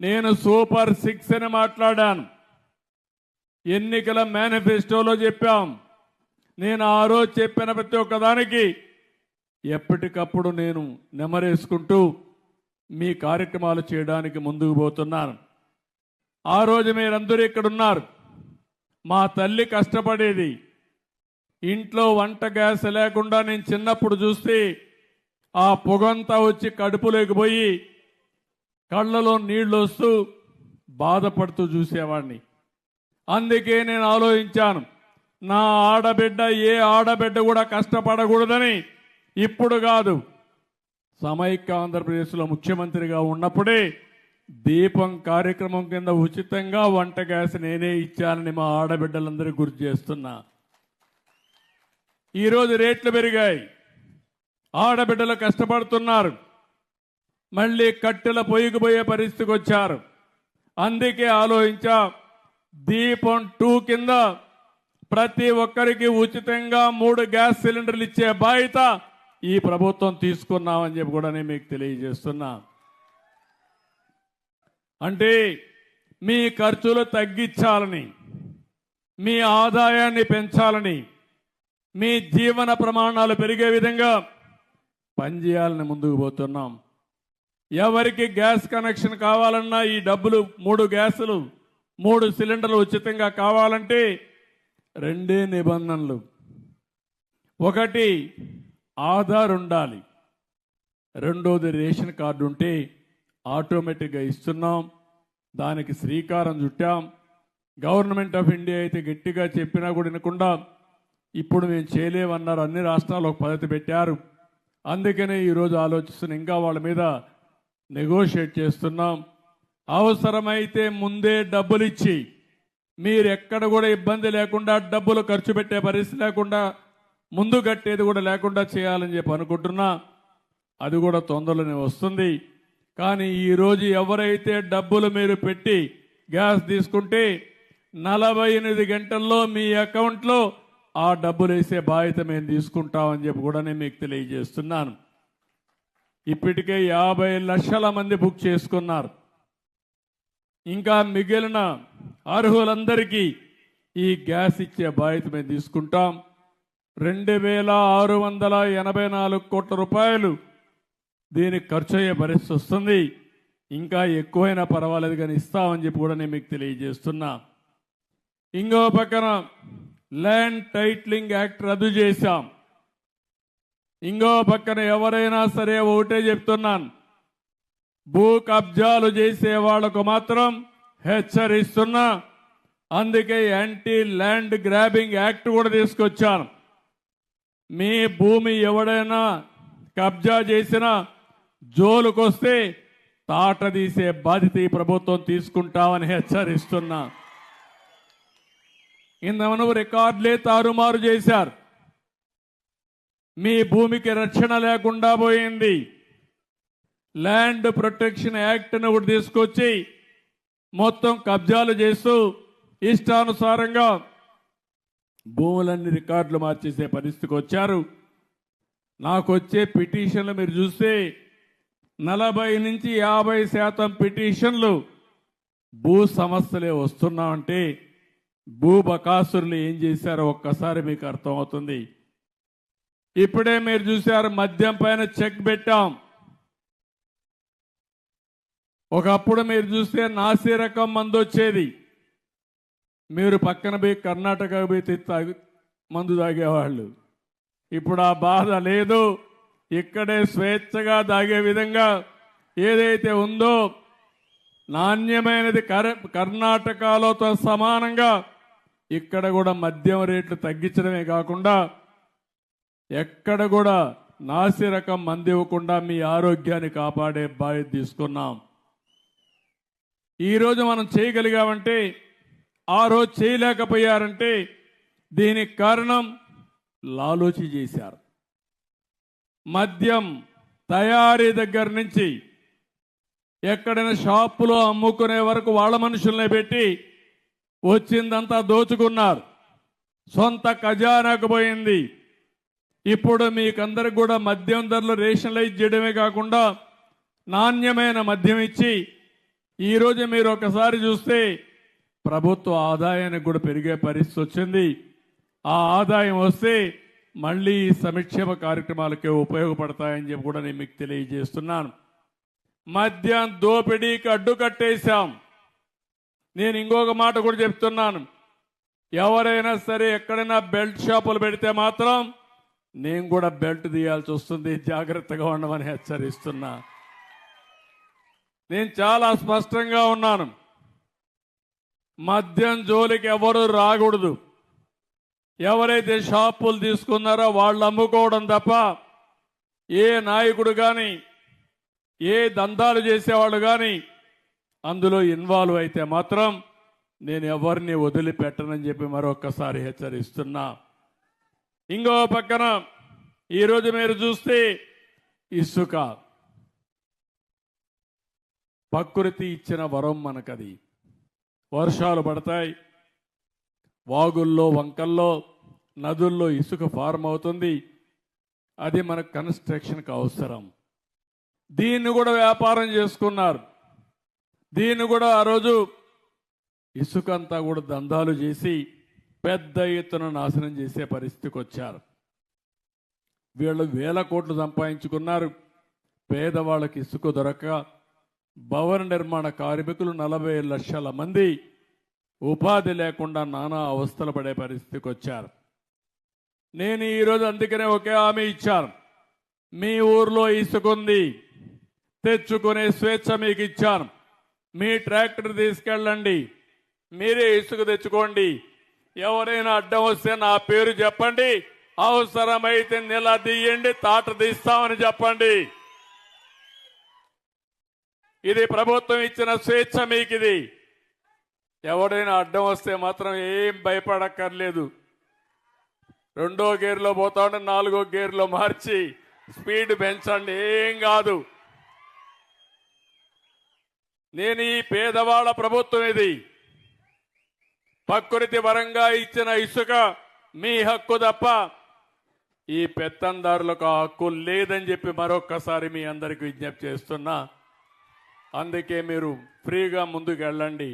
నేను సూపర్ 6 అని మాట్లాడాను. ఎన్నికల మేనిఫెస్టోలో చెప్పాం. నేను ఆ రోజు చెప్పిన ప్రతి ఒక్కదానికి ఎప్పటికప్పుడు నేను నెమరేసుకుంటూ మీ కార్యక్రమాలు చేయడానికి ముందుకు పోతున్నాను. ఆ రోజు మీరందరూ ఇక్కడ ఉన్నారు. మా తల్లి కష్టపడేది. ఇంట్లో వంట గ్యాస్ లేకుండా నేను చిన్నప్పుడు చూస్తే ఆ పొగంతా వచ్చి కడుపులోకి పోయి కళ్ళలో నీళ్లు వస్తూ బాధపడుతూ చూసేవాడిని. అందుకే నేను ఆలోచించాను, నా ఆడబిడ్డ ఏ ఆడబిడ్డ కూడా కష్టపడకూడదని. ఇప్పుడు కాదు, సమైక్య ఆంధ్రప్రదేశ్లో ముఖ్యమంత్రిగా ఉన్నప్పుడే దీపం కార్యక్రమం కింద ఉచితంగా వంట గ్యాస్ నేనే ఇచ్చానని మా ఆడబిడ్డలందరికీ గుర్తు చేస్తున్నా. ఈరోజు రేట్లు పెరిగాయి, ఆడబిడ్డలు కష్టపడుతున్నారు, మళ్ళీ కట్టెల పొయ్యికి పోయే పరిస్థితికి వచ్చారు. అందుకే ఆలోచించా, దీపం 2 కింద ప్రతి ఒక్కరికి ఉచితంగా 3 గ్యాస్ సిలిండర్లు ఇచ్చే బాధ్యత ఈ ప్రభుత్వం తీసుకున్నామని చెప్పి కూడా నేను మీకు తెలియజేస్తున్నా. అంటే మీ ఖర్చులు తగ్గించాలని, మీ ఆదాయాన్ని పెంచాలని, మీ జీవన ప్రమాణాలు పెరిగే విధంగా పనిచేయాలని ముందుకు పోతున్నాం. ఎవరికి గ్యాస్ కనెక్షన్ కావాలన్నా ఈ డబ్బులు 3 గ్యాసులు 3 సిలిండర్లు ఉచితంగా కావాలంటే 2 నిబంధనలు. ఒకటి ఆధార్ ఉండాలి, రెండోది రేషన్ కార్డు ఉంటే ఆటోమేటిక్గా ఇస్తున్నాం. దానికి శ్రీకారం చుట్టాం. గవర్నమెంట్ ఆఫ్ ఇండియా అయితే గట్టిగా చెప్పినా కూడా వినకుండా ఇప్పుడు మేము చేయలేమన్నారు. అన్ని రాష్ట్రాలు ఒక పద్ధతి పెట్టారు. అందుకనే ఈరోజు ఆలోచిస్తున్న, ఇంకా వాళ్ళ మీద నెగోషియేట్ చేస్తున్నాం. అవసరమైతే ముందే డబ్బులు ఇచ్చి మీరు ఎక్కడ కూడా ఇబ్బంది లేకుండా డబ్బులు ఖర్చు పెట్టే పరిస్థితి లేకుండా ముందు కట్టేది కూడా లేకుండా చేయాలని చెప్పి అనుకుంటున్నా. అది కూడా తొందరలోనే వస్తుంది. కానీ ఈరోజు ఎవరైతే డబ్బులు మీరు పెట్టి గ్యాస్ తీసుకుంటే 48 గంటల్లో మీ అకౌంట్లో ఆ డబ్బులు వేసే బాధ్యత మేము తీసుకుంటామని చెప్పి కూడా నేను మీకు తెలియజేస్తున్నాను. ఇప్పటికే 50 లక్షల మంది బుక్ చేసుకున్నారు. ఇంకా మిగిలిన అర్హులందరికీ ఈ గ్యాస్ ఇచ్చే బాధ్యత మేము తీసుకుంటాం. 2684 కోట్ల రూపాయలు దీనికి ఖర్చు అయ్యే పరిస్థితి వస్తుంది. ఇంకా ఎక్కువైనా పర్వాలేదు కానీ ఇస్తామని చెప్పి కూడా నేను మీకు తెలియజేస్తున్నా. ఇంకో పక్కన ల్యాండ్ టైటిలింగ్ యాక్ట్ రద్దు చేశాం. ఇంకో పక్కన ఎవరైనా సరే ఒకటే చెప్తున్నాను, భూ కబ్జాలు చేసే వాళ్లకు మాత్రం హెచ్చరిస్తున్నా. అందుకే యాంటీ ల్యాండ్ గ్రాబింగ్ యాక్ట్ కూడా తీసుకొచ్చాను. మీ భూమి ఎవడైనా కబ్జా చేసినా జోలుకొస్తే తాట తీసే బాధ్యత ఈ ప్రభుత్వం తీసుకుంటామని హెచ్చరిస్తున్నా. ఇంతమను రికార్డులే తారుమారు చేశారు. మీ భూమికి రక్షణ లేకుండా పోయింది. ల్యాండ్ ప్రొటెక్షన్ యాక్ట్ను కూడా తీసుకొచ్చి మొత్తం కబ్జాలు చేస్తూ ఇష్టానుసారంగా భూములన్నీ రికార్డులు మార్చేసే పరిస్థితికి వచ్చారు. నాకు వచ్చే పిటిషన్లు మీరు చూస్తే 40 నుంచి 50% పిటిషన్లు భూ సమస్యలే వస్తున్నామంటే భూ బకాసురులు ఏం చేశారో ఒక్కసారి మీకు అర్థమవుతుంది. ఇప్పుడే మీరు చూశారు, మద్యం పైన చెక్ పెట్టాం. ఒకప్పుడు మీరు చూస్తే నాసి రకం మందు వచ్చేది. మీరు పక్కన పోయి కర్ణాటక పోయి మందు తాగేవాళ్ళు. ఇప్పుడు ఆ బాధ లేదు. ఇక్కడే స్వేచ్ఛగా తాగే విధంగా ఏదైతే ఉందో నాణ్యమైనది కర్ణాటకలోతో సమానంగా ఇక్కడ కూడా మద్యం రేట్లు తగ్గించడమే కాకుండా ఎక్కడ కూడా నాసి రకం మందు ఇవ్వకుండా మీ ఆరోగ్యాన్ని కాపాడే బాధ్యత తీసుకున్నాం. ఈరోజు మనం చేయగలిగామంటే, ఆ రోజు చేయలేకపోయారంటే దీనికి కారణం లాలూచి చేశారు. మద్యం తయారీ దగ్గర నుంచి ఎక్కడైనా షాపులో అమ్ముకునే వరకు వాళ్ళ మనుషుల్ని పెట్టి వచ్చిందంతా దోచుకున్నారు. సొంత ఖజానాకు పోయింది. ఇప్పుడు మీకందరికి కూడా మద్యం ధరలు రేషనలైజ్ చేయడమే కాకుండా నాణ్యమైన మద్యం ఇచ్చి ఈరోజు మీరు ఒకసారి చూస్తే ప్రభుత్వ ఆదాయానికి కూడా పెరిగే పరిస్థితి వచ్చింది. ఆ ఆదాయం వస్తే మళ్ళీ ఈ సంక్షేమ కార్యక్రమాలకే ఉపయోగపడతాయని చెప్పి కూడా నేను మీకు తెలియజేస్తున్నాను. మద్యం దోపిడీకి అడ్డుకట్టేశాం. నేను ఇంకొక మాట కూడా చెప్తున్నాను, ఎవరైనా సరే ఎక్కడైనా బెల్ట్ షాపులు పెడితే మాత్రం నేను కూడా బెల్ట్ తీయాల్సి వస్తుంది, జాగ్రత్తగా ఉండమని హెచ్చరిస్తున్నా. నేను చాలా స్పష్టంగా ఉన్నాను, మద్యం జోలికి ఎవరు రాకూడదు. ఎవరైతే షాపులు తీసుకున్నారో వాళ్ళు అమ్ముకోవడం తప్ప ఏ నాయకుడు కానీ ఏ దందాలు చేసేవాళ్ళు కానీ అందులో ఇన్వాల్వ్ అయితే మాత్రం నేను ఎవరిని వదిలిపెట్టనని చెప్పి మరొక్కసారి హెచ్చరిస్తున్నా. ఇంకో పక్కన ఈరోజు మీరు చూస్తే ఇసుక ప్రకృతి ఇచ్చిన వరం మనకది. వర్షాలు పడతాయి, వాగుల్లో వంకల్లో నదుల్లో ఇసుక ఫార్మ్ అవుతుంది, అది మన కన్స్ట్రక్షన్కి అవసరం. దీన్ని కూడా వ్యాపారం చేసుకున్నారు. దీన్ని కూడా ఆ రోజు ఇసుక అంతా కూడా దందాలు చేసి పెద్ద ఎత్తున నాశనం చేసే పరిస్థితికి వచ్చారు. వీళ్ళు 1000 కోట్లు సంపాదించుకున్నారు. పేదవాళ్ళకి ఇసుక దొరక్క భవన నిర్మాణ కార్మికులు 40 లక్షల మంది ఉపాధి లేకుండా నానా అవస్థలు పడే పరిస్థితికి వచ్చారు. నేను ఈరోజు అందుకనే ఒకే హామీ ఇచ్చాను, మీ ఊర్లో ఇసుక ఉంది, తెచ్చుకునే స్వేచ్ఛ మీకు ఇచ్చాను. మీ ట్రాక్టర్ తీసుకెళ్ళండి, మీరే ఇసుక తెచ్చుకోండి. ఎవరైనా అడ్డం వస్తే నా పేరు చెప్పండి, అవసరమైతే నిలదీయండి, తాట తీస్తామని చెప్పండి. ఇది ప్రభుత్వం ఇచ్చిన స్వేచ్ఛ మీకు. ఇది ఎవడైనా అడ్డం వస్తే మాత్రం ఏం భయపడక్కర్లేదు. 2వ గేర్లో పోతా ఉంటే 4వ గేర్లో మార్చి స్పీడ్ పెంచండి, ఏం కాదు. నేను ఈ పేదవాళ్ళ ప్రభుత్వం ఇది. ప్రకృతి పరంగా ఇచ్చిన ఇసుక మీ హక్కు తప్ప ఈ పెత్తందారులకు ఆ హక్కు లేదని చెప్పి మరొక్కసారి మీ అందరికీ విజ్ఞప్తి చేస్తున్నా. అందుకే మీరు ఫ్రీగా ముందుకు వెళ్ళండి.